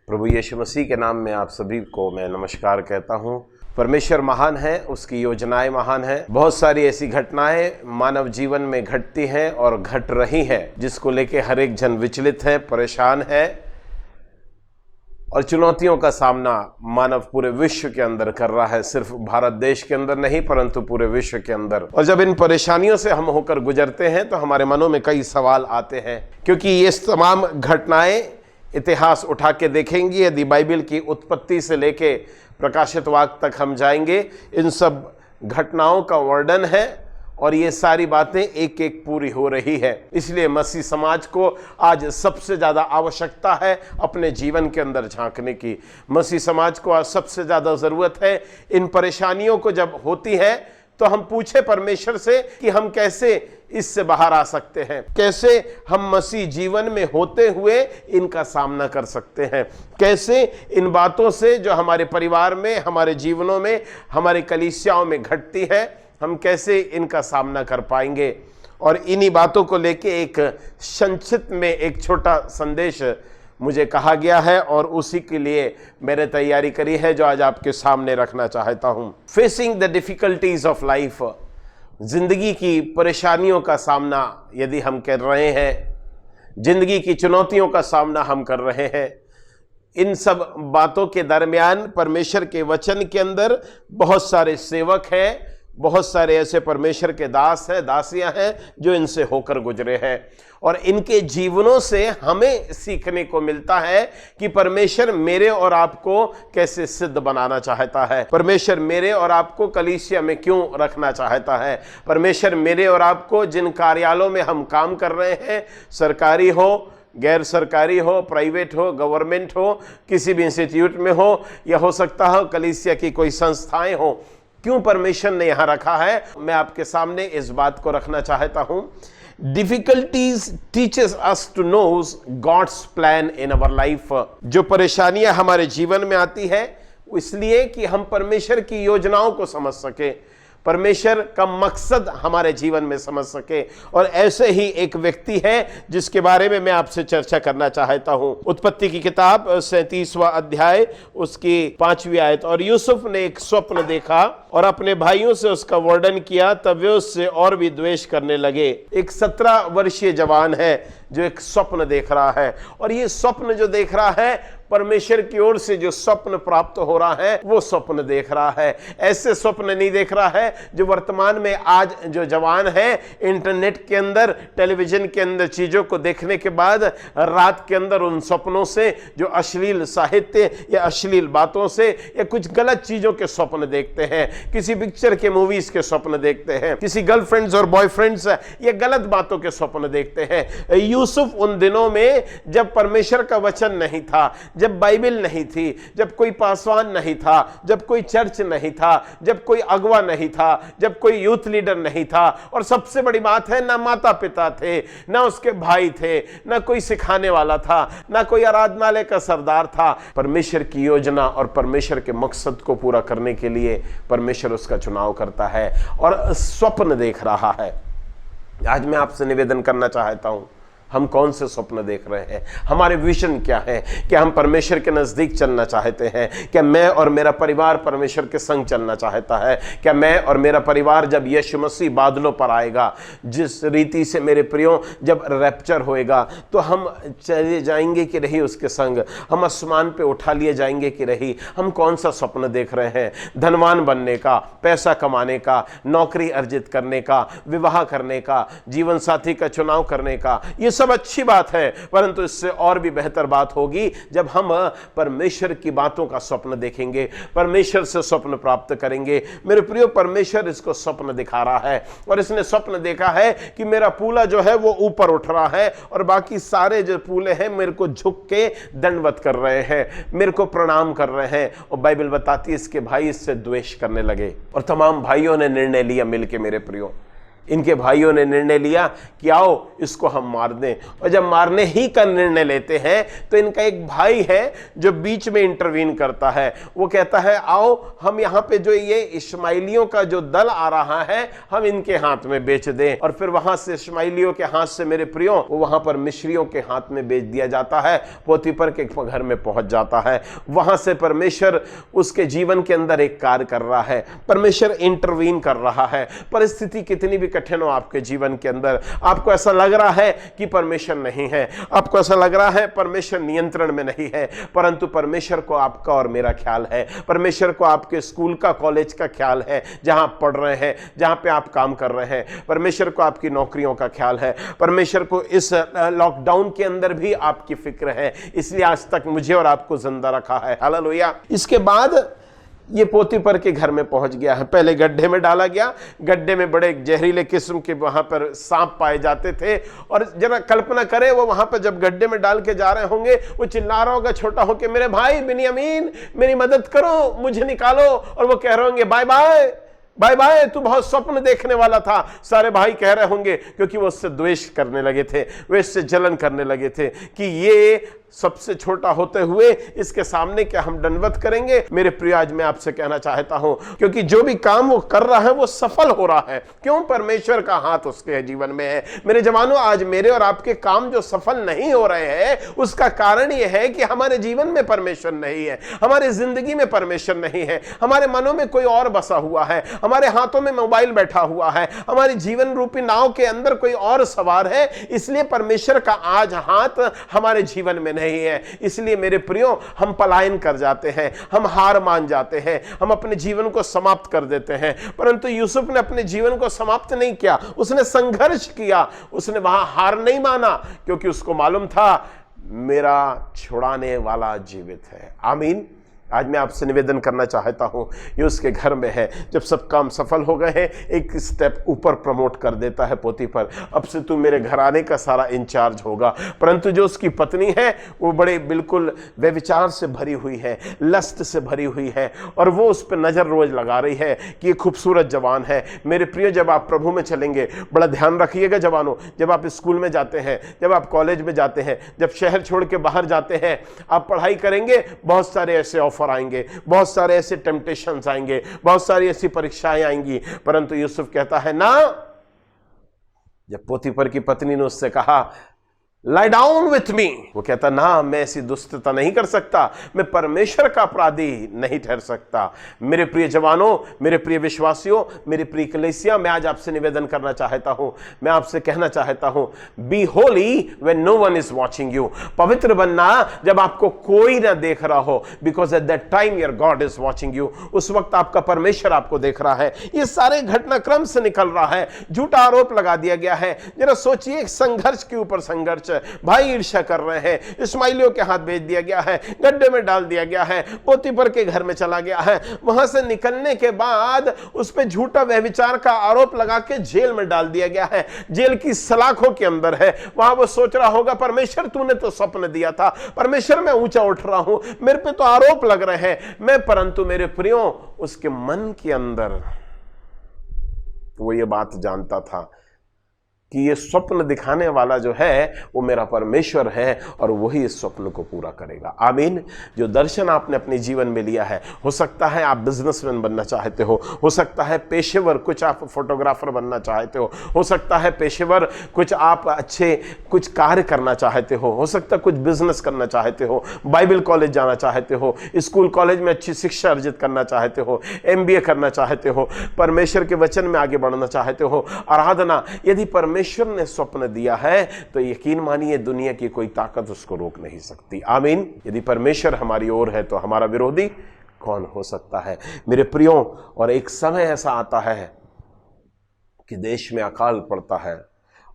प्रभु यीशु मसीह के नाम में आप सभी को मैं नमस्कार कहता हूँ। परमेश्वर महान है, उसकी योजनाएं महान है। बहुत सारी ऐसी घटनाएं मानव जीवन में घटती हैं और घट रही हैं, जिसको लेके हर एक जन विचलित है, परेशान है और चुनौतियों का सामना मानव पूरे विश्व के अंदर कर रहा है। सिर्फ भारत देश के अंदर नहीं, परंतु पूरे विश्व के अंदर। और जब इन परेशानियों से हम होकर गुजरते हैं तो हमारे मनों में कई सवाल आते हैं, क्योंकि ये तमाम घटनाएं इतिहास उठा के देखेंगी। यदि बाइबल की उत्पत्ति से लेके प्रकाशित वाक्य तक हम जाएंगे, इन सब घटनाओं का वर्णन है और ये सारी बातें एक एक पूरी हो रही है। इसलिए मसीह समाज को आज सबसे ज़्यादा आवश्यकता है अपने जीवन के अंदर झांकने की। मसीह समाज को आज सबसे ज़्यादा ज़रूरत है। इन परेशानियों को जब होती है तो हम पूछे परमेश्वर से कि हम कैसे इससे बाहर आ सकते हैं, कैसे हम मसीह जीवन में होते हुए इनका सामना कर सकते हैं, कैसे इन बातों से जो हमारे परिवार में, हमारे जीवनों में, हमारे कलीसियाओं में घटती है, हम कैसे इनका सामना कर पाएंगे। और इन्हीं बातों को लेके एक संक्षिप्त में एक छोटा संदेश मुझे कहा गया है और उसी के लिए मैंने तैयारी करी है, जो आज आपके सामने रखना चाहता हूं। Facing the difficulties of life, जिंदगी की परेशानियों का सामना यदि हम कर रहे हैं, जिंदगी की चुनौतियों का सामना हम कर रहे हैं, इन सब बातों के दरमियान परमेश्वर के वचन के अंदर बहुत सारे सेवक हैं, बहुत सारे ऐसे परमेश्वर के दास हैं, दासियां हैं जो इनसे होकर गुजरे हैं। और इनके जीवनों से हमें सीखने को मिलता है कि परमेश्वर मेरे और आपको कैसे सिद्ध बनाना चाहता है, परमेश्वर मेरे और आपको कलीसिया में क्यों रखना चाहता है, परमेश्वर मेरे और आपको जिन कार्यालयों में हम काम कर रहे हैं, सरकारी हो, गैर सरकारी हो, प्राइवेट हो, गवर्नमेंट हो, किसी भी इंस्टीट्यूट में हो, या हो सकता हो कलीसिया की कोई संस्थाएं हो, क्यों परमेश्वर ने यहां रखा है। मैं आपके सामने इस बात को रखना चाहता हूं। Difficulties teaches us to know God's plan in our life. जो परेशानियां हमारे जीवन में आती है इसलिए कि हम परमेश्वर की योजनाओं को समझ सके, परमेश्वर का मकसद हमारे जीवन में समझ सके। और ऐसे ही एक व्यक्ति है जिसके बारे में मैं आपसे चर्चा करना चाहता हूं। उत्पत्ति की किताब 37वां अध्याय उसकी 5वीं आयत। और यूसुफ ने एक स्वप्न देखा और अपने भाइयों से उसका वर्णन किया, तब वे उससे और भी द्वेष करने लगे। एक 17 वर्षीय जवान है जो एक स्वप्न देख रहा है, और ये स्वप्न जो देख रहा है, परमेश्वर की ओर से जो स्वप्न प्राप्त हो रहा है वो स्वप्न देख रहा है। ऐसे स्वप्न नहीं देख रहा है जो वर्तमान में आज जो जवान है इंटरनेट के अंदर, टेलीविजन के अंदर चीजों को देखने के बाद रात के अंदर उन स्वप्नों से, जो अश्लील साहित्य या अश्लील बातों से या कुछ गलत चीजों के स्वप्न देखते हैं, किसी पिक्चर के, मूवीज के स्वप्न देखते हैं, किसी गर्लफ्रेंड्स और बॉयफ्रेंड्स या गलत बातों के स्वप्न देखते हैं। यूसुफ उन दिनों में जब परमेश्वर का वचन नहीं था, जब बाइबल नहीं थी, जब कोई पासवान नहीं था, जब कोई चर्च नहीं था, जब कोई अगवा नहीं था, जब कोई यूथ लीडर नहीं था, और सबसे बड़ी बात है ना माता पिता थे, ना उसके भाई थे, ना कोई सिखाने वाला था, ना कोई आराधनालय का सरदार था। परमेश्वर की योजना और परमेश्वर के मकसद को पूरा करने के लिए परमेश्वर उसका चुनाव करता है और स्वप्न देख रहा है। आज मैं आपसे निवेदन करना चाहता हूं, हम कौन से स्वप्न देख रहे हैं, हमारे विजन क्या है, क्या हम परमेश्वर के नज़दीक चलना चाहते हैं, क्या मैं और मेरा परिवार परमेश्वर के संग चलना चाहता है, क्या मैं और मेरा परिवार जब यीशु मसीह बादलों पर आएगा, जिस रीति से मेरे प्रियो जब रैप्चर होएगा, तो हम चले जाएंगे कि नहीं उसके संग, हम आसमान पे उठा लिए जाएंगे कि नहीं। हम कौन सा स्वप्न देख रहे हैं, धनवान बनने का, पैसा कमाने का, नौकरी अर्जित करने का, विवाह करने का, जीवन साथी का चुनाव करने का, ये सब अच्छी बात है, परंतु इससे और भी बेहतर बात होगी जब हम परमेश्वर की बातों का स्वप्न देखेंगे, परमेश्वर से स्वप्न प्राप्त करेंगे। मेरे प्रियो, परमेश्वर इसको स्वप्न दिखा रहा है और इसने स्वप्न देखा है कि मेरा पूला जो है वो ऊपर उठ रहा है और बाकी सारे जो पूले हैं मेरे को झुक के दंडवत कर रहे हैं, मेरे को प्रणाम कर रहे हैं। और बाइबल बताती है इसके भाई इससे द्वेष करने लगे और तमाम भाइयों ने निर्णय लिया मिलके, मेरे प्रियो, इनके भाइयों ने निर्णय लिया कि आओ इसको हम मार दें। और जब मारने ही का निर्णय लेते हैं तो इनका एक भाई है जो बीच में इंटरवीन करता है। वो कहता है आओ हम यहाँ पे जो ये इश्माइलियों का जो दल आ रहा है हम इनके हाथ में बेच दें। और फिर वहां से इश्माइलियों के हाथ से मेरे प्रियो वो वहां पर मिस्रियों के हाथ में बेच दिया जाता है, पोतीफर के घर में पहुंच जाता है। वहां से परमेश्वर उसके जीवन के अंदर एक कार्य कर रहा है, परमेश्वर इंटरवीन कर रहा है। परिस्थिति कितनी भी कठिन हो आपके जीवन के अंदर, आपको ऐसा लग रहा है कि परमेश्वर नहीं है, आपको ऐसा लग रहा है परमेश्वर नियंत्रण में नहीं है, परंतु परमेश्वर को आपका और मेरा ख्याल है। परमेश्वर को आपके स्कूल का कॉलेज का ख्याल है जहां आप पढ़ रहे हैं, जहां पे आप काम कर रहे हैं। परमेश्वर को आपकी नौकरियों का ख्याल है। परमेश्वर को इस लॉकडाउन के अंदर भी आपकी फिक्र है, इसलिए आज तक मुझे और आपको जिंदा रखा है। हालेलुया। इसके बाद ये पोतीफर के घर में पहुंच गया है। पहले गड्ढे में डाला गया, गड्ढे में बड़े जहरीले किस्म के वहां पर सांप पाए जाते थे। और जरा कल्पना करें वो वहां पर जब गड्ढे में डाल के जा रहे होंगे, वो चिल्ला रहा होगा छोटा होके, मेरे भाई बिन्यामीन मेरी मदद करो, मुझे निकालो। और वो कह रहे होंगे बाय बाय बाय बाय, तू बहुत स्वप्न देखने वाला था। सारे भाई कह रहे होंगे, क्योंकि वो उससे द्वेष करने लगे थे, वे इससे जलन करने लगे थे कि ये सबसे छोटा होते हुए इसके सामने क्या हम दंडवत करेंगे। मेरे प्रिय आज मैं आपसे कहना चाहता हूं, क्योंकि जो भी काम वो कर रहा है वो सफल हो रहा है। क्यों? परमेश्वर का हाथ उसके जीवन में है। मेरे जवानों, आज मेरे और आपके काम जो सफल नहीं हो रहे हैं उसका कारण यह है कि हमारे जीवन में परमेश्वर नहीं है, हमारी जिंदगी में परमेश्वर नहीं है, हमारे मनों में कोई और बसा हुआ है, हमारे हाथों में मोबाइल बैठा हुआ है, हमारी जीवन रूपी नाव के अंदर कोई और सवार है। इसलिए परमेश्वर का आज हाथ हमारे जीवन में नहीं है। इसलिए मेरे प्रियो, हम पलायन कर जाते हैं, हम हार मान जाते हैं, हम अपने जीवन को समाप्त कर देते हैं। परंतु यूसुफ ने अपने जीवन को समाप्त नहीं किया, उसने संघर्ष किया, उसने वहां हार नहीं माना, क्योंकि उसको मालूम था मेरा छुड़ाने वाला जीवित है। आमीन। आज मैं आपसे निवेदन करना चाहता हूं, ये उसके घर में है। जब सब काम सफल हो गए हैं, एक स्टेप ऊपर प्रमोट कर देता है पोतीफर, अब से तू मेरे घराने का सारा इंचार्ज होगा। परंतु जो उसकी पत्नी है वो बड़े बिल्कुल व्यभिचार से भरी हुई है, लस्ट से भरी हुई है, और वो उस पर नजर रोज लगा रही है कि ये खूबसूरत जवान है। मेरे प्रिय, जब आप प्रभु में चलेंगे, बड़ा ध्यान रखिएगा जवानों, जब आप स्कूल में जाते हैं, जब आप कॉलेज में जाते हैं, जब शहर छोड़ के बाहर जाते हैं, आप पढ़ाई करेंगे, बहुत सारे ऐसे ऑफर आएंगे, बहुत सारे ऐसे टेम्पटेशंस आएंगे, बहुत सारी ऐसी परीक्षाएं आएंगी। परंतु यूसुफ कहता है ना, जब पोतीफर की पत्नी ने उससे कहा लाई डाउन विथ मी, वो कहता ना, मैं ऐसी दुष्टता नहीं कर सकता, मैं परमेश्वर का अपराधी नहीं ठहर सकता। मेरे प्रिय जवानों, मेरे प्रिय विश्वासियों, मेरी प्रिय कलीसिया, मैं आज आपसे निवेदन करना चाहता हूं, मैं आपसे कहना चाहता हूं, be holy when no one is watching you. पवित्र बनना जब आपको कोई ना देख रहा हो, because at that time your God is watching you. उस वक्त आपका परमेश्वर आपको देख रहा है। ये सारे घटनाक्रम से निकल रहा है, झूठा आरोप लगा दिया गया है। जरा सोचिए, संघर्ष के ऊपर संघर्ष, भाई ईर्ष्या कर रहे हैं, इस्माइलियों के हाथ भेज दिया गया है, गड्ढे में डाल दिया गया है, पोतीफर के घर में चला गया है, वहां से निकलने के बाद उस पे झूठा व्यभिचार का आरोप लगा के जेल में डाल दिया गया है, जेल की सलाखों के अंदर है। वहां वो सोच रहा होगा, परमेश्वर तूने तो स्वप्न दिया था, परमेश्वर मैं ऊंचा उठ रहा हूं, मेरे पे तो आरोप लग रहे हैं मैं। परंतु मेरे प्रियो, उसके मन के अंदर वो ये बात जानता था कि ये स्वप्न दिखाने वाला जो है वो मेरा परमेश्वर है, और वही इस स्वप्न को पूरा करेगा। आमीन। जो दर्शन आपने अपने जीवन में लिया है, हो सकता है आप बिजनेसमैन बनना चाहते हो सकता है पेशेवर कुछ आप फोटोग्राफर बनना चाहते हो सकता है पेशेवर कुछ आप अच्छे कुछ कार्य करना चाहते हो सकता है कुछ बिजनेस करना चाहते हो, बाइबल कॉलेज जाना चाहते हो, स्कूल कॉलेज में अच्छी शिक्षा अर्जित करना चाहते हो, MBA करना चाहते हो, परमेश्वर के वचन में आगे बढ़ना चाहते हो, आराधना। यदि परमेश्वर ने स्वप्न दिया है तो यकीन मानिए दुनिया की कोई ताकत उसको रोक नहीं सकती। आमीन। यदि परमेश्वर हमारी ओर है तो हमारा विरोधी कौन हो सकता है। मेरे प्रियो, और एक समय ऐसा आता है कि देश में अकाल पड़ता है,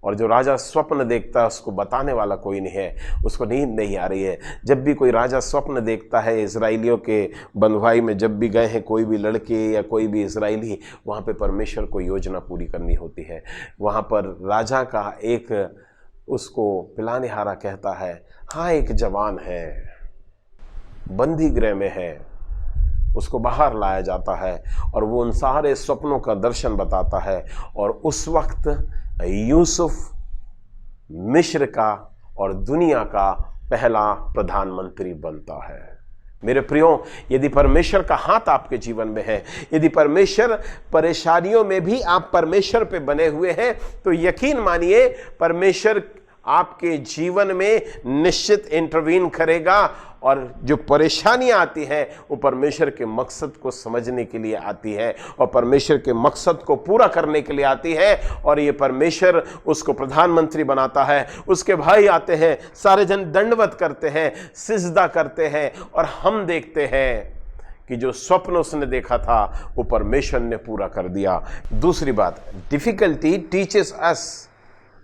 और जो राजा स्वप्न देखता है उसको बताने वाला कोई नहीं है, उसको नींद नहीं आ रही है। जब भी कोई राजा स्वप्न देखता है, इजराइलियों के बंधुआई में जब भी गए हैं कोई भी लड़के या कोई भी इजराइली, वहाँ पे परमेश्वर को योजना पूरी करनी होती है। वहाँ पर राजा का एक उसको पिलाने हारा कहता है, हाँ एक जवान है, बंदी गृह में है, उसको बाहर लाया जाता है और वो उन सारे सपनों का दर्शन बताता है। और उस वक्त यूसुफ मिस्र का और दुनिया का पहला प्रधानमंत्री बनता है। मेरे प्रियो, यदि परमेश्वर का हाथ आपके जीवन में है, यदि परमेश्वर परेशानियों में भी आप परमेश्वर पे बने हुए हैं, तो यकीन मानिए परमेश्वर आपके जीवन में निश्चित इंटरवीन करेगा। और जो परेशानियां आती हैं वो परमेश्वर के मकसद को समझने के लिए आती है और परमेश्वर के मकसद को पूरा करने के लिए आती है। और ये परमेश्वर उसको प्रधानमंत्री बनाता है। उसके भाई आते हैं, सारे जन दंडवत करते हैं, सिजदा करते हैं और हम देखते हैं कि जो स्वप्न उसने देखा था वो परमेश्वर ने पूरा कर दिया। दूसरी बात, difficulty teaches us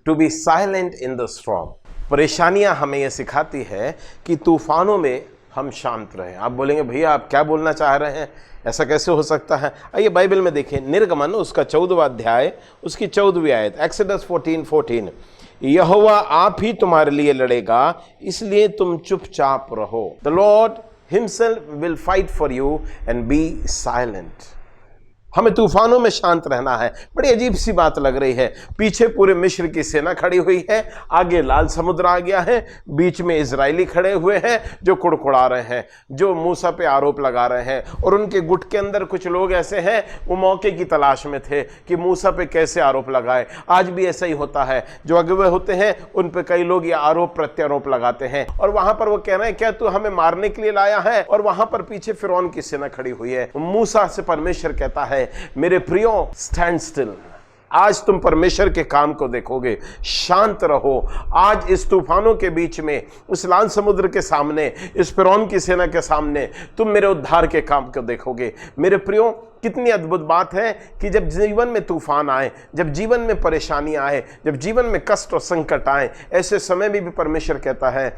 to be silent in the storm. परेशानियां हमें यह सिखाती है कि तूफानों में हम शांत रहें। आप बोलेंगे भैया आप क्या बोलना चाह रहे हैं, ऐसा कैसे हो सकता है? आइए बाइबल में देखें, निर्गमन उसका 14वां अध्याय उसकी 14वीं आयत, एक्सोडस 14:14, यहोवा आप ही तुम्हारे लिए लड़ेगा, इसलिए तुम चुपचाप रहो। The Lord himself will fight for you and be silent. हमें तूफानों में शांत रहना है। बड़ी अजीब सी बात लग रही है, पीछे पूरे मिस्र की सेना खड़ी हुई है, आगे लाल समुद्र आ गया है, बीच में इजरायली खड़े हुए हैं जो कुड़कुड़ा रहे हैं, जो मूसा पे आरोप लगा रहे हैं। और उनके गुट के अंदर कुछ लोग ऐसे हैं वो मौके की तलाश में थे कि मूसा पे कैसे आरोप लगाए। आज भी ऐसा ही होता है, जो अगुवे होते हैं उन पे कई लोग ये आरोप प्रत्यारोप लगाते हैं और वहां पर वो कह रहे हैं क्या तू हमें मारने के लिए लाया है? और वहां पर पीछे फिरौन की सेना खड़ी हुई है। मूसा से परमेश्वर कहता है मेरे प्रियो स्टैंड स्टिल। आज तुम परमेश्वर के काम को देखोगे, शांत रहो। आज इस तूफानों के बीच में, उस लाल समुद्र के सामने, इस फिरौन की सेना के सामने तुम मेरे उद्धार के काम को देखोगे। मेरे प्रियो, कितनी अद्भुत बात है कि जब जीवन में तूफान आए, जब जीवन में परेशानियां आए, जब जीवन में कष्ट और संकट आए, ऐसे समय में भी परमेश्वर कहता है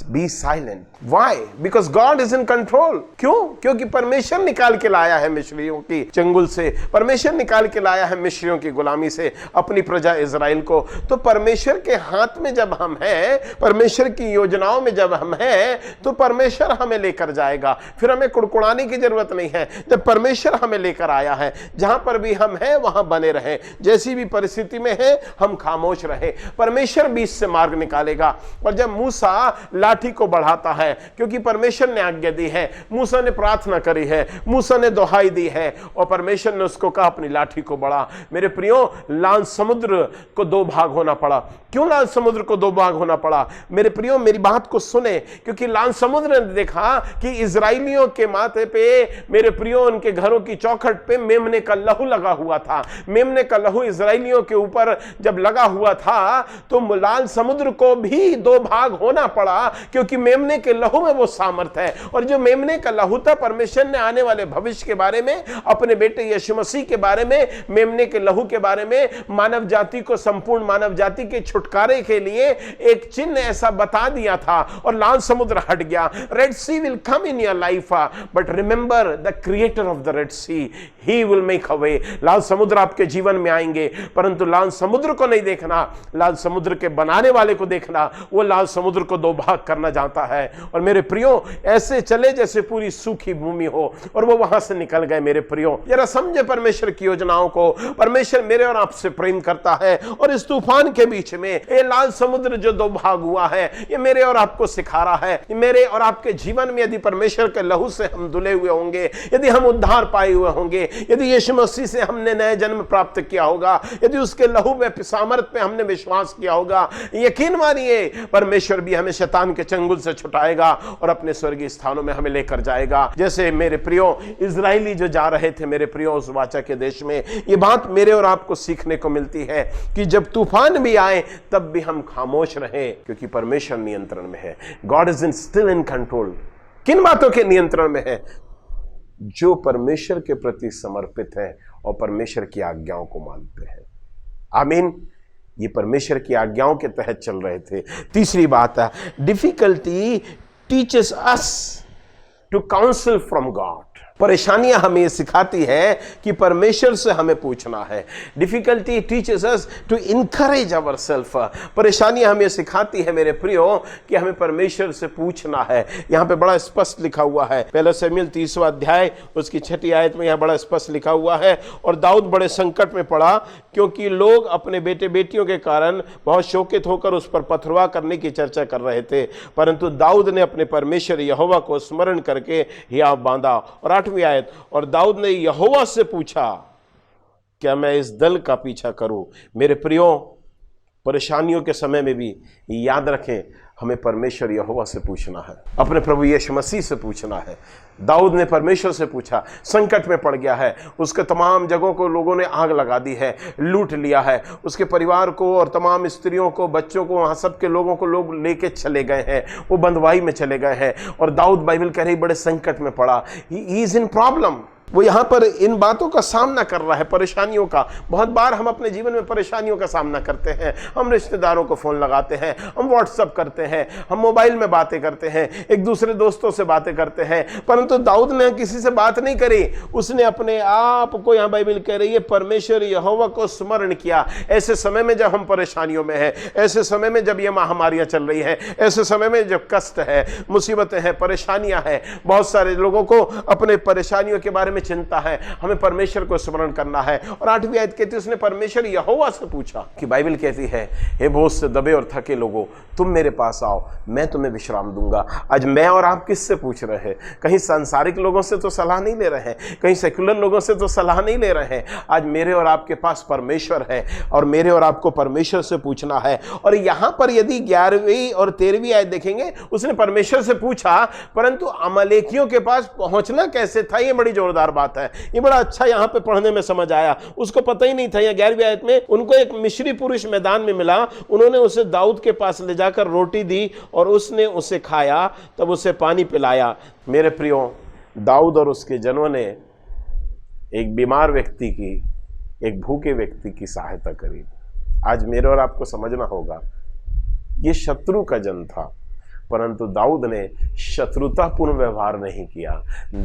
be silent. Why? Because God is in control. क्यों? क्योंकि परमेश्वर निकाल के लाया है मिस्रियों की चंगुल से, परमेश्वर निकाल के लाया है मिस्रियों की गुलामी से अपनी प्रजा इजराइल को। तो परमेश्वर के हाथ में जब हम हैं, परमेश्वर की योजनाओं में जब हम हैं, तो परमेश्वर हमें लेकर जाएगा। फिर हमें कुड़कुड़ाने की जरूरत नहीं है। जब परमेश्वर हमें कर आया है, जहां पर भी हम हैं वहां बने रहे, जैसी भी परिस्थिति में है हम खामोश रहे, परमेश्वर बीच से मार्ग निकालेगा। और जब मूसा लाठी को बढ़ाता है, क्योंकि परमेश्वर ने आज्ञा दी है, मूसा ने प्रार्थना करी है, मूसा ने दुहाई दी है और परमेश्वर ने उसको कहा अपनी लाठी को बढ़ा। मेरे प्रियो, लाल समुद्र को दो भाग होना पड़ा। क्यों लाल समुद्र को दो भाग होना पड़ा? मेरे प्रियो मेरी बात को सुने, क्योंकि लाल समुद्र ने देखा कि इजराइलियों के माथे पे, मेरे प्रियो उनके घरों की चौखट पे मेमने का लहू लगा हुआ था। मेमने का लहू इजराइलियों के ऊपर जब लगा हुआ था तो लाल समुद्र को भी दो भाग होना पड़ा, क्योंकि मेमने के लहू में वो सामर्थ है। और जो मेमने का लहू था, परमेश्वर ने आने वाले भविष्य के बारे में, अपने बेटे यीशु मसीह के बारे में, मेमने के लहू के बारे में, मानव जाति को, संपूर्ण मानव जाति के छुटकारे के लिए एक चिन्ह ऐसा बता दिया था। और लाल समुद्र हट गया। Red sea will come in your life, but remember the creator of the red sea, he will make a way. लाल समुद्र आपके जीवन में आएंगे, परंतु लाल समुद्र को नहीं देखना, लाल समुद्र के बनाने वाले को देखना। वो लाल समुद्र को दो भाग करना जानता है। और मेरे प्रियो, ऐसे चले जैसे पूरी सूखी भूमि हो, और वो वहां से निकल गए। मेरे प्रियो, जरा समझे परमेश्वर की योजनाओं को। परमेश्वर मेरे और आपसे प्रेम करता है, और इस तूफान के बीच में ये लाल समुद्र जो दो भाग हुआ है, ये मेरे और आपको सिखा रहा है। मेरे और आपके जीवन में यदि परमेश्वर के लहू से हम धुले हुए होंगे, यदि हम उद्धार पाए हुए होंगे, यदि यीशु मसीह से हमने नए जन्म प्राप्त किया होगा, यदि उसके लहू में सामर्थ पे हमने विश्वास किया होगा, यकीन मानिए परमेश्वर भी हमें शैतान के चंगुल से छुटाएगा और अपने स्वर्गीय स्थानों में हमें लेकर जाएगा। जैसे मेरे प्रियो इजरायली जो जा रहे थे, मेरे प्रियो उस वाचा के देश में, ये बात मेरे और आपको सीखने को मिलती है कि जब तूफान भी आए तब भी हम खामोश रहे, क्योंकि परमेश्वर नियंत्रण में है। God is in still in control. किन बातों के नियंत्रण में है? जो परमेश्वर के प्रति समर्पित है और परमेश्वर की आज्ञाओं को मानते हैं। आमीन। ये परमेश्वर की आज्ञाओं के तहत चल रहे थे। तीसरी बात है, difficulty teaches us to counsel from God. परेशानियां हमें ये सिखाती है कि परमेश्वर से हमें पूछना है। Difficulty teaches us to encourage ourself. परेशानियां हमें सिखाती है मेरे प्रियो कि हमें परमेश्वर से पूछना है। यहाँ पे बड़ा स्पष्ट लिखा हुआ है, पहला शमूएल 30वां अध्याय उसकी 6ठी आयत में यहाँ बड़ा स्पष्ट लिखा हुआ है, और दाऊद बड़े संकट में पड़ा क्योंकि लोग अपने बेटे बेटियों के कारण बहुत शोकित होकर उस पर पथरवाह करने की चर्चा कर रहे थे, परंतु दाऊद ने अपने परमेश्वर यहोवा को स्मरण करके हियाव बांधा। और 8वीं आयत, और दाऊद ने यहोवा से पूछा, क्या मैं इस दल का पीछा करूं? मेरे प्रियो, परेशानियों के समय में भी याद रखें, हमें परमेश्वर यहोवा से पूछना है, अपने प्रभु यीशु मसीह से पूछना है। दाऊद ने परमेश्वर से पूछा, संकट में पड़ गया है, उसके तमाम जगहों को लोगों ने आग लगा दी है, लूट लिया है, उसके परिवार को और तमाम स्त्रियों को, बच्चों को, वहाँ सब के लोगों को लोग लेके चले गए हैं, वो बंधुआई में चले गए हैं। और दाऊद, बाइबल कह रही, बड़े संकट में पड़ा, ही इज इन प्रॉब्लम। वो यहाँ पर इन बातों का सामना कर रहा है, परेशानियों का। बहुत बार हम अपने जीवन में परेशानियों का सामना करते हैं। हम रिश्तेदारों को फोन लगाते हैं, हम व्हाट्सएप करते हैं, हम मोबाइल में बातें करते हैं, एक दूसरे दोस्तों से बातें करते हैं, परंतु दाऊद ने किसी से बात नहीं करी। उसने अपने आप को, यहाँ बाइबल कह रही है, परमेश्वर यहोवा को स्मरण किया। ऐसे समय में जब हम परेशानियों में हैं, ऐसे समय में जब ये महामारियां चल रही हैं, ऐसे समय में जब कष्ट है, मुसीबतें हैं, परेशानियां हैं, बहुत सारे लोगों को अपने परेशानियों के बारे में चिंता है, हमें परमेश्वर को स्मरण करना है। और 8वीं आयत कहती है, उसने परमेश्वर यहोवा से पूछा, कि बाइबल कहती है, हे बोझ से दबे और थके लोगों, तुम मेरे पास आओ, मैं तुम्हें विश्राम दूंगा। आज मैं और आप किससे पूछ रहे हैं? कहीं सांसारिक लोगों से तो सलाह नहीं ले रहे हैं, कहीं सेक्युलर लोगों से तो सलाह नहीं ले रहे हैं। आज मेरे और आपके पास परमेश्वर है, और मेरे और आपको परमेश्वर से पूछना है। और यहां पर यदि 11वीं और 13वीं आयत देखेंगे, उसने परमेश्वर से पूछा, परंतु अमालेकियों के पास पहुंचना कैसे था, यह बड़ी जोरदार बात है। ये बड़ा अच्छा यहां पे पढ़ने में समझ आया। उसको पता ही नहीं था। यहाँ 11वीं आयत में उनको एक मिस्री पुरुष मैदान में मिला, उन्होंने उसे दाऊद के पास ले जाकर रोटी दी और उसने उसे खाया, तब उसे पानी पिलाया। मेरे प्रियो, दाऊद और उसके जनों ने एक बीमार व्यक्ति की, एक भूखे व्यक्ति की सहायता करी। आज मेरे और आपको समझना होगा, ये शत्रु का जन था, परंतु दाऊद ने शत्रुतापूर्ण व्यवहार नहीं किया।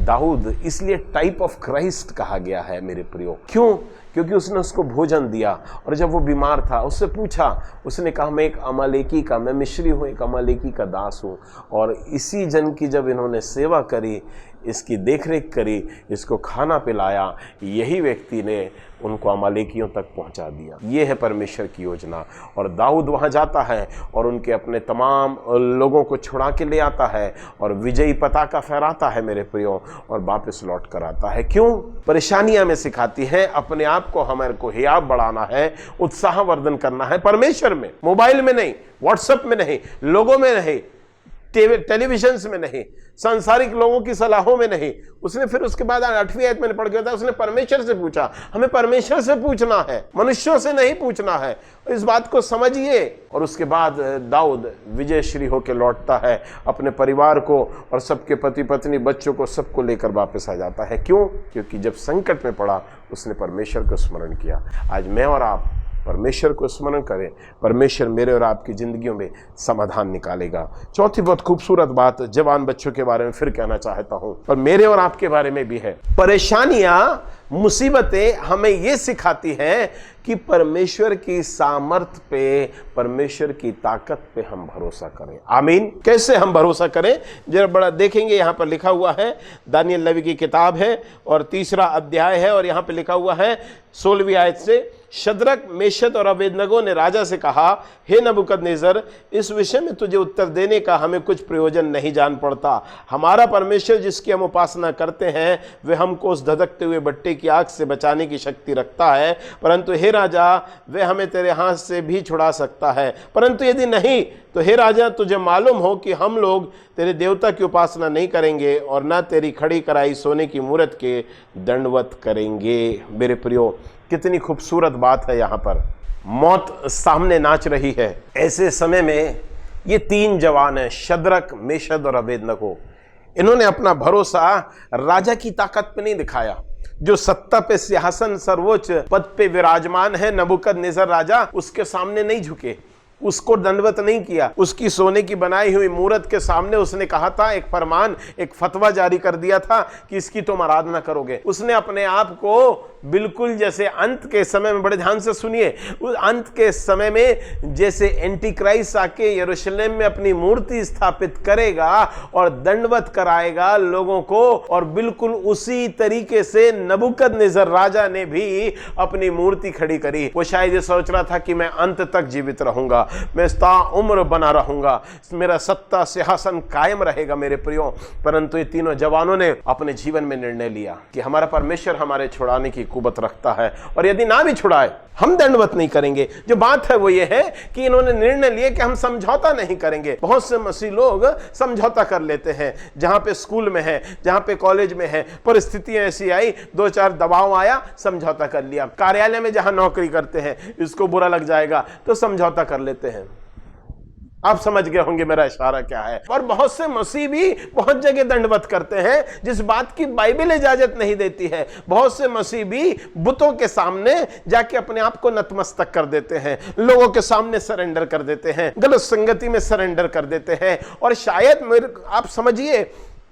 दाऊद इसलिए टाइप ऑफ क्राइस्ट कहा गया है मेरे प्रियो। क्यों? क्योंकि उसने उसको भोजन दिया, और जब वो बीमार था उससे पूछा, उसने कहा, मैं एक अमालेकी का, मैं मिस्री हूँ, एक अमालेकी का दास हूँ। और इसी जन की जब इन्होंने सेवा करी, इसकी देखरेख करी, इसको खाना पिलाया, यही व्यक्ति ने उनको अमालेकियों तक पहुंचा दिया। ये है परमेश्वर की योजना। और दाऊद वहां जाता है और उनके अपने तमाम लोगों को छुड़ा के ले आता है और विजयी पताका फहराता है मेरे प्रियो, और वापस लौट कर आता है। क्यों? परेशानियां में सिखाती है अपने आप को, हमारे को हियाव बढ़ाना है, उत्साहवर्धन करना है परमेश्वर में, मोबाइल में नहीं, व्हाट्सएप में नहीं, लोगों में नहीं, टेलीविजन में नहीं, सांसारिक लोगों की सलाहों में नहीं। उसने फिर उसके बाद 8वीं आयत में पढ़ के बताया, उसने परमेश्वर से पूछा। हमें परमेश्वर से पूछना है, मनुष्यों से नहीं पूछना है। इस बात को समझिए। और उसके बाद दाऊद विजयश्री होकर लौटता है, अपने परिवार को और सबके पति पत्नी बच्चों को सबको लेकर वापस आ जाता है। क्यों? क्योंकि जब संकट में पड़ा उसने परमेश्वर को स्मरण किया। आज मैं और आप परमेश्वर को स्मरण करें, परमेश्वर मेरे और आपकी जिंदगियों में समाधान निकालेगा। चौथी बहुत खूबसूरत बात जवान बच्चों के बारे में फिर कहना चाहता हूं, और मेरे और आपके बारे में भी है। परेशानियां, मुसीबतें हमें यह सिखाती हैं कि परमेश्वर की सामर्थ पे, परमेश्वर की ताकत पे हम भरोसा करें। आमीन। कैसे हम भरोसा करें, जरा बड़ा देखेंगे। यहां पर लिखा हुआ है, दानियल नबी की किताब है और 3रा अध्याय है, और यहां पर लिखा हुआ है 16वीं आयत से, शद्रक, मेशक और अबेदनगो ने राजा से कहा, हे नबूकदनेस्सर, इस विषय में तुझे उत्तर देने का हमें कुछ प्रयोजन नहीं जान पड़ता। हमारा परमेश्वर जिसकी हम उपासना करते हैं, वे हमको उस धधकते हुए भट्टे की आग से बचाने की शक्ति रखता है, परंतु हे राजा, वे हमें तेरे हाथ से भी छुड़ा सकता है। परंतु यदि नहीं, तो हे राजा, तुझे मालूम हो कि हम लोग तेरे देवता की उपासना नहीं करेंगे और न तेरी खड़ी कराई सोने की मूरत के दंडवत करेंगे। मेरे प्रियो, कितनी खूबसूरत बात है। यहाँ पर मौत सामने नाच रही है। ऐसे समय में ये 3 जवान हैं, शद्रक, मेशक और अबेदनगो, इन्होंने अपना भरोसा राजा की ताकत पे नहीं दिखाया, जो सत्ता पे, सिंहासन, सर्वोच्च पद पे विराजमान है, नबूकदनेस्सर राजा, उसके सामने नहीं झुके। उसको दंडवत नहीं किया। उसकी सोने की बनाई हुई मूर्त के सामने उसने कहा था, एक फरमान, एक फतवा जारी कर दिया था कि इसकी तुम आराधना करोगे। उसने अपने आप को बिल्कुल जैसे अंत के समय में, बड़े ध्यान से सुनिए, उस अंत के समय में जैसे एंटी क्राइस्ट आके यरूशलेम में अपनी मूर्ति स्थापित करेगा और दंडवत कराएगा लोगों को, और बिल्कुल उसी तरीके से नबूकदनेस्सर राजा ने भी अपनी मूर्ति खड़ी करी। वो शायद ये सोच रहा था कि मैं अंत तक जीवित रहूंगा, मैं ताउम्र बना रहूंगा, मेरा सत्ता सिंहासन कायम रहेगा मेरे प्रियो। परंतु ये तीनों जवानों ने अपने जीवन में निर्णय लिया कि हमारा परमेश्वर हमारे छुड़ाने की कुवत रखता है, और यदि ना भी छुड़ाए हम दंडवत नहीं करेंगे। जो बात है वो ये है कि इन्होंने निर्णय लिया कि हम समझौता नहीं करेंगे। बहुत से मसीह लोग समझौता कर लेते हैं, जहां पे स्कूल में है, जहां पे कॉलेज में है, परिस्थितियां ऐसी आई, 2-4 दबाव आया, समझौता कर लिया। कार्यालय में जहां नौकरी करते हैं, इसको बुरा लग जाएगा तो समझौता कर लेते हैं। आप समझ गए होंगे मेरा इशारा क्या है। और बहुत से मसीह भी बहुत जगह दंडवत करते हैं जिस बात की बाइबल इजाजत नहीं देती है। बहुत से मसीह भी बुतों के सामने जाके अपने आप को नतमस्तक कर देते हैं, लोगों के सामने सरेंडर कर देते हैं, गलत संगति में सरेंडर कर देते हैं। और शायद आप समझिए,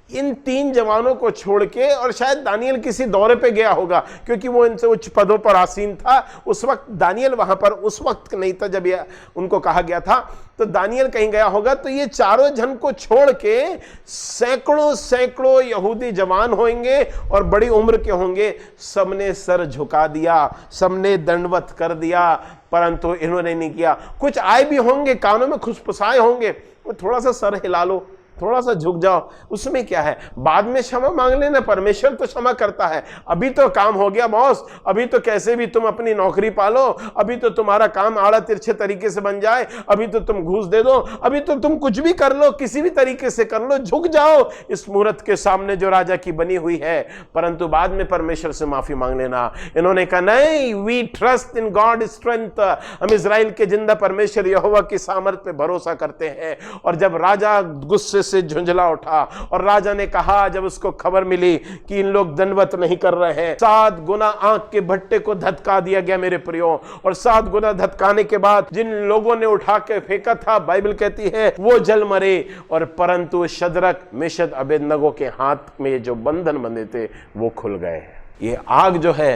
इन 3 जवानों को छोड़ के, और शायद दानियल किसी दौरे पे गया होगा क्योंकि वो इनसे उच्च पदों पर आसीन था। उस वक्त दानियल वहां पर उस वक्त नहीं था जब ये उनको कहा गया था, तो दानियल कहीं गया होगा। तो ये चारों जन को छोड़ के सैकड़ों यहूदी जवान होंगे और बड़ी उम्र के होंगे, सबने सर झुका दिया, सबने दंडवत कर दिया, परंतु इन्होंने नहीं किया। कुछ आए भी होंगे, कानों में खुसफुसाए होंगे, वो थोड़ा सा सर हिला लो, थोड़ा सा झुक जाओ, उसमें क्या है, बाद में क्षमा मांग लेना, परमेश्वर तो क्षमा करता है। अभी तो काम हो गया बॉस, अभी तो कैसे भी तुम अपनी नौकरी पालो, अभी तो तुम्हारा काम आड़ा तिरछे तरीके से बन जाए, अभी तो तुम घूस दे दो, अभी तो तुम कुछ भी कर लो, किसी भी तरीके से कर लो, झुक जाओ इस मूर्त के सामने जो राजा की बनी हुई है, परंतु बाद में परमेश्वर से माफी मांग लेना। इन्होंने कहा नहीं, we trust in God strength, हम इजराइल के जिंदा परमेश्वर यहोवा की सामर्थ पे भरोसा करते हैं। और जब राजा गुस्से से झुंझला उठा और राजा ने कहा, जब उसको खबर मिली कि इन लोग दंडवत नहीं कर रहे हैं, 7 गुना आंख के भट्टे को धधका दिया गया मेरे प्रियो। और 7 गुना धधकाने के बाद जिन लोगों ने उठा के फेंका था, बाइबल कहती है वो जल मरे, और परंतु शद्रक मेशक अबेदनगो के हाथ में जो बंधन बंधे थे वो खुल गए। ये आग जो है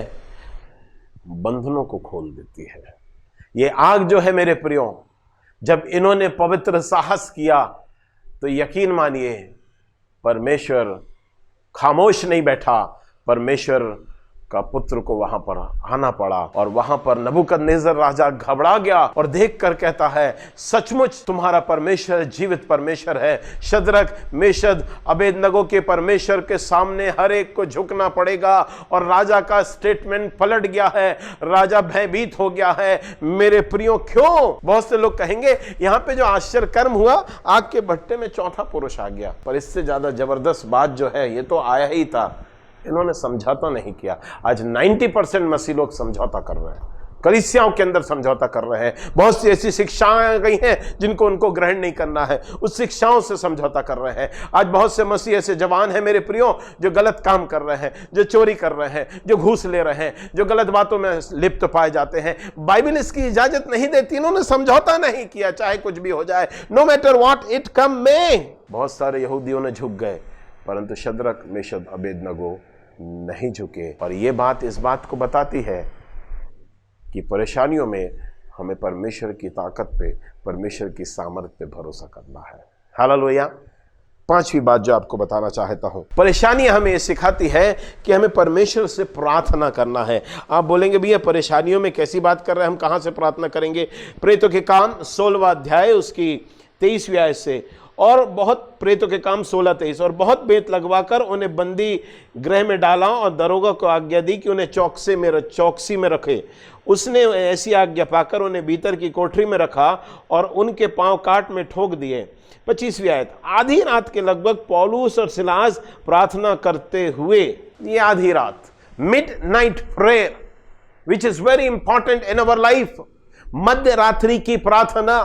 बंधनों को खोल देती है। ये आग जो है मेरे प्रियो, जब इन्होंने पवित्र साहस किया तो यकीन मानिए परमेश्वर खामोश नहीं बैठा, परमेश्वर का पुत्र को वहां पर आना पड़ा। और वहां पर नबूकदनेस्सर राजा घबरा गया और देखकर कहता है, सचमुच तुम्हारा परमेश्वर जीवित परमेश्वर है। शद्रक मेशक अबेदनगो के परमेश्वर के सामने हर एक को झुकना पड़ेगा। और राजा का स्टेटमेंट पलट गया है, राजा भयभीत हो गया है। मेरे प्रियो, क्यों? बहुत से लोग कहेंगे यहां पे जो आश्चर्य कर्म हुआ, आग के भट्टे में चौथा पुरुष आ गया, पर इससे ज्यादा जबरदस्त बात जो है, ये तो आया ही था, इन्होंने समझौता नहीं किया। आज 90% मसीह लोग समझौता कर रहे हैं, कलीसियाओं के अंदर समझौता कर रहे हैं। बहुत सी ऐसी शिक्षाएं आ गई हैं जिनको उनको ग्रहण नहीं करना है, उस शिक्षाओं से समझौता कर रहे हैं। आज बहुत से मसीह ऐसे जवान हैं मेरे प्रियो, जो गलत काम कर रहे हैं, जो चोरी कर रहे हैं, जो घूस ले रहे हैं, जो गलत बातों में लिप्त पाए जाते हैं। बाइबल इसकी इजाजत नहीं देती, इन्होंने समझौता नहीं किया, चाहे कुछ भी हो जाए, no matter what it come में। बहुत सारे यहूदियों ने झुक गए, परंतु शद्रक मेशक अबेदनगो नहीं झुके। और ये बात इस बात को बताती है कि परेशानियों में हमें परमेश्वर की ताकत पे, परमेश्वर की सामर्थ पे भरोसा करना है। हालेलुया। 5वीं बात जो आपको बताना चाहता हूं, परेशानियां हमें सिखाती है कि हमें परमेश्वर से प्रार्थना करना है। आप बोलेंगे भैया परेशानियों में कैसी बात कर रहे हैं, हम कहां से प्रार्थना करेंगे? प्रेरितों के काम 16वां अध्याय उसकी 23वीं आयत से, और बहुत प्रेतों के काम 16-23, और बहुत बेत लगवाकर उन्हें बंदी गृह में डाला और दरोगा को आज्ञा दी कि उन्हें चौकसी में रखे। उसने ऐसी आज्ञा पाकर उन्हें भीतर की कोठरी में रखा और उनके पांव काट में ठोक दिए। 25वीं आयत, आधी रात के लगभग पौलुस और सिलास प्रार्थना करते हुए, ये आधी रात, midnight prayer which is very important in our life, मध्य रात्रि की प्रार्थना।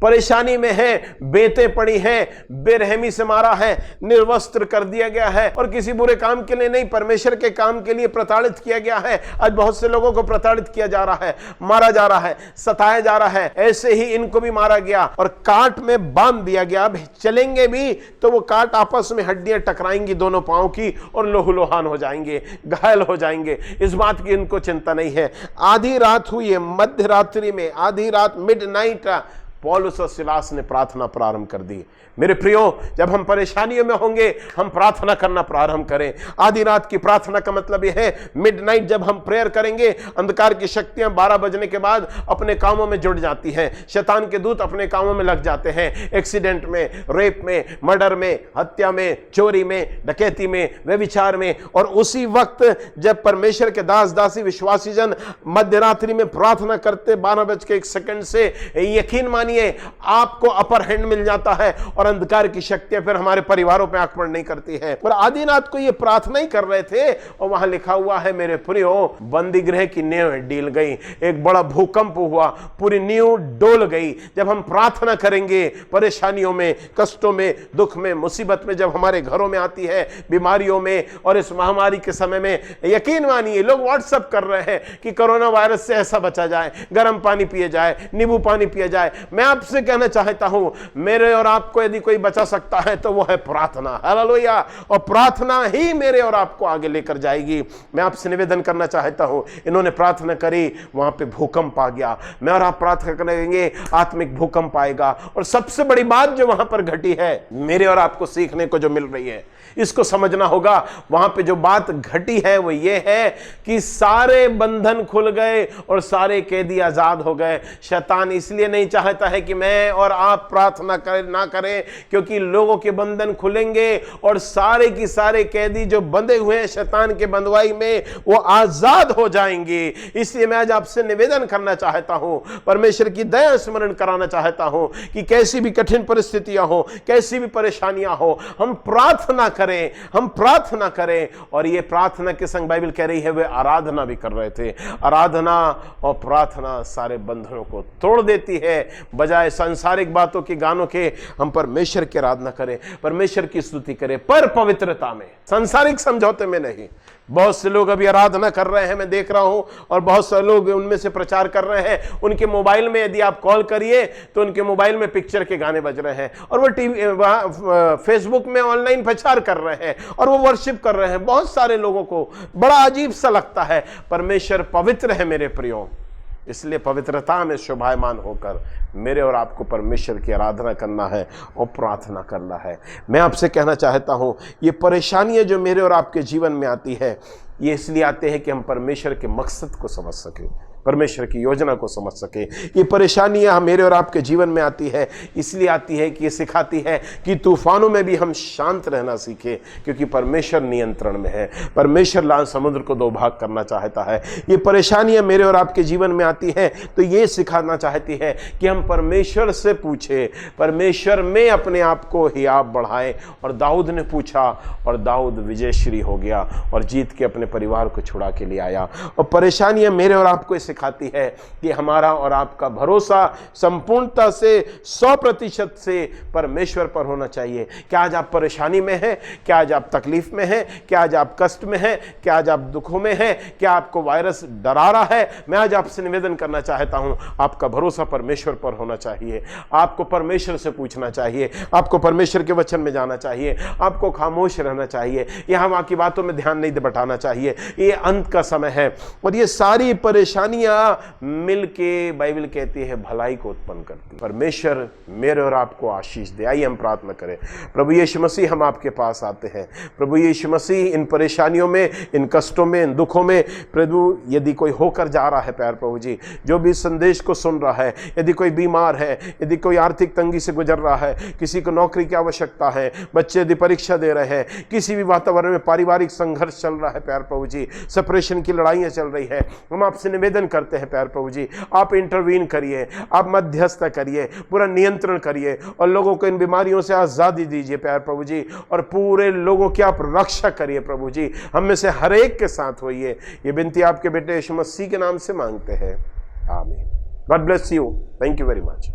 परेशानी में है, बेतें पड़ी हैं, बेरहमी से मारा है, निर्वस्त्र कर दिया गया है और किसी बुरे काम के लिए नहीं, परमेश्वर के काम के लिए प्रताड़ित किया गया है। आज बहुत से लोगों को प्रताड़ित किया जा रहा है, मारा जा रहा है, सताया जा रहा है। ऐसे ही इनको भी मारा गया और काट में बांध दिया गया। अब चलेंगे भी तो वो काट आपस में हड्डियां टकराएंगी दोनों पांव की और लोहलुहान हो जाएंगे, घायल हो जाएंगे। इस बात की इनको चिंता नहीं है। आधी रात हुई है, मध्य रात्रि में, आधी रात, मिडनाइट, पौलुस और सिलास ने प्रार्थना प्रारंभ कर दी। मेरे प्रियो, जब हम परेशानियों में होंगे हम प्रार्थना करना प्रारंभ करें। आधी रात की प्रार्थना का मतलब यह है मिडनाइट जब हम प्रेयर करेंगे, अंधकार की शक्तियां 12 बजने के बाद अपने कामों में जुड़ जाती हैं। शैतान के दूत अपने कामों में लग जाते हैं, एक्सीडेंट में, रेप में, मर्डर में, हत्या में, चोरी में, डकैती में, व्यभिचार में। और उसी वक्त जब परमेश्वर के दास दासी विश्वासी जन मध्य रात्रि में प्रार्थना करते 12:01 से, यकीन मानिए आपको अपर हैंड मिल जाता है और अंधकार की शक्तियां फिर हमारे परिवारों पे आक्रमण नहीं करती है। और आधी रात को ये प्रार्थना ही कर रहे थे और वहां लिखा हुआ है मेरे प्रियो, बंदी गृह की नींव डील गई, एक बड़ा भूकंप हुआ, पूरी नींव डोल गई। जब हम प्रार्थना करेंगे परेशानियों में, कष्टों में, दुख में, मुसीबत में जब हमारे घरों में आती है, बीमारियों में और इस महामारी के समय में, यकीन मानिए लोग व्हाट्सएप कर रहे हैं कि कोरोना वायरस से ऐसा बचा जाए, गर्म पानी पिए जाए, नींबू पानी पिया जाए। मैं आपसे कहना चाहता हूं, मेरे और आपको यदि कोई बचा सकता है तो वो है प्रार्थना। हालेलुया। और प्रार्थना ही मेरे और आपको आगे लेकर जाएगी। मैं आपसे निवेदन करना चाहता हूं, इन्होंने प्रार्थना करी, वहां पे भूकंप आ गया। मैं और आप प्रार्थना करेंगे, आत्मिक भूकंप आएगा। और सबसे बड़ी बात जो वहां पर घटी है, मेरे और आपको सीखने को जो मिल रही है, इसको समझना होगा। वहां पे जो बात घटी है वो ये है कि सारे बंधन खुल गए और सारे कैदी आजाद हो गए। शैतान इसलिए नहीं चाहता है कि मैं और आप प्रार्थना ना करें, क्योंकि लोगों के बंधन खुलेंगे और सारे की सारे कैदी जो बंधे हुए हैं शैतान के बंधुआई में, वो आजाद हो जाएंगे। इसलिए मैं आज आपसे निवेदन करना चाहता हूं, परमेश्वर की दया स्मरण कराना चाहता हूं कि कैसी भी कठिन परिस्थितियां हो, कैसी भी परेशानियां हो, हम प्रार्थना करें, हम प्रार्थना करें। और ये प्रार्थना के संग बाइबल कह रही है वे आराधना भी कर रहे थे। आराधना और प्रार्थना सारे बंधनों को तोड़ देती है। बजाय सांसारिक बातों के, गानों के, हम परमेश्वर की आराधना करें, परमेश्वर की स्तुति करें, पर पवित्रता में, सांसारिक समझौते में नहीं। बहुत से लोग अभी आराधना कर रहे हैं, मैं देख रहा हूं, और बहुत से लोग उनमें से प्रचार कर रहे हैं। उनके मोबाइल में यदि आप कॉल करिए तो उनके मोबाइल में पिक्चर के गाने बज रहे हैं और वो टीवी, फेसबुक में ऑनलाइन प्रचार कर रहे हैं और वो वर्शिप कर रहे हैं। बहुत सारे लोगों को बड़ा अजीब सा लगता है। परमेश्वर पवित्र है मेरे प्रियो, इसलिए पवित्रता में शोभायमान होकर मेरे और आपको परमेश्वर की आराधना करना है और प्रार्थना करना है। मैं आपसे कहना चाहता हूं, ये परेशानियां जो मेरे और आपके जीवन में आती है, ये इसलिए आते हैं कि हम परमेश्वर के मकसद को समझ सकें, परमेश्वर की योजना को समझ सके। ये परेशानियां मेरे और आपके जीवन में आती है, इसलिए आती है कि ये सिखाती है कि तूफानों में भी हम शांत रहना सीखें, क्योंकि परमेश्वर नियंत्रण में है। परमेश्वर लाल समुद्र को 2 भाग करना चाहता है। ये परेशानियां मेरे और आपके जीवन में आती है तो ये सिखाना चाहती है कि हम परमेश्वर से पूछे, परमेश्वर में अपने आप को हियाब बढ़ाए। और दाऊद ने पूछा और दाऊद विजयश्री हो गया और जीत के अपने परिवार को छुड़ा के ले आया। और परेशानियां मेरे और आपको सिखाती है कि हमारा और आपका भरोसा संपूर्णता से 100% से परमेश्वर पर होना चाहिए। क्या आज आप परेशानी में हैं? क्या आज आप तकलीफ में हैं? क्या आज आप कष्ट में हैं? क्या आज आप दुखों में हैं? क्या आपको वायरस डरा रहा है? मैं आज आपसे निवेदन करना चाहता हूं, आपका भरोसा परमेश्वर पर होना चाहिए। आपको परमेश्वर से पूछना चाहिए, आपको परमेश्वर के वचन में जाना चाहिए, आपको खामोश रहना चाहिए, यहां वहां की बातों में ध्यान नहीं बटाना चाहिए। ये अंत का समय है और ये सारी परेशानियां मिलके बाइबल कहती है भलाई को उत्पन्न करती। परमेश्वर मेरे और आपको आशीष दे। आइए हम प्रार्थना करें। प्रभु यीशु मसीह, हम आपके पास आते हैं। प्रभु यीशु मसीह, इन परेशानियों में, इन कष्टों में, इन दुखों में प्रभु यदि कोई होकर जा रहा है, प्यार प्रभु जी, जो भी संदेश को सुन रहा है, यदि कोई बीमार है, यदि कोई आर्थिक तंगी से गुजर रहा है, किसी को नौकरी की आवश्यकता है, बच्चे यदि परीक्षा दे रहे हैं, किसी भी वातावरण में पारिवारिक संघर्ष चल रहा है, प्यार प्रभु जी, सेपरेशन की लड़ाइयां चल रही है, हम आपसे निवेदन करते हैं प्यार प्रभु जी, आप इंटरवीन करिए, आप मध्यस्थता करिए, पूरा नियंत्रण करिए और लोगों को इन बीमारियों से आजादी दीजिए प्यार प्रभु जी, और पूरे लोगों की आप रक्षा करिए प्रभु जी। हम में से हर एक के साथ होइए। ये विनती आपके बेटे यीशु मसीह के नाम से मांगते हैं, आमीन। God bless you. Thank you very much.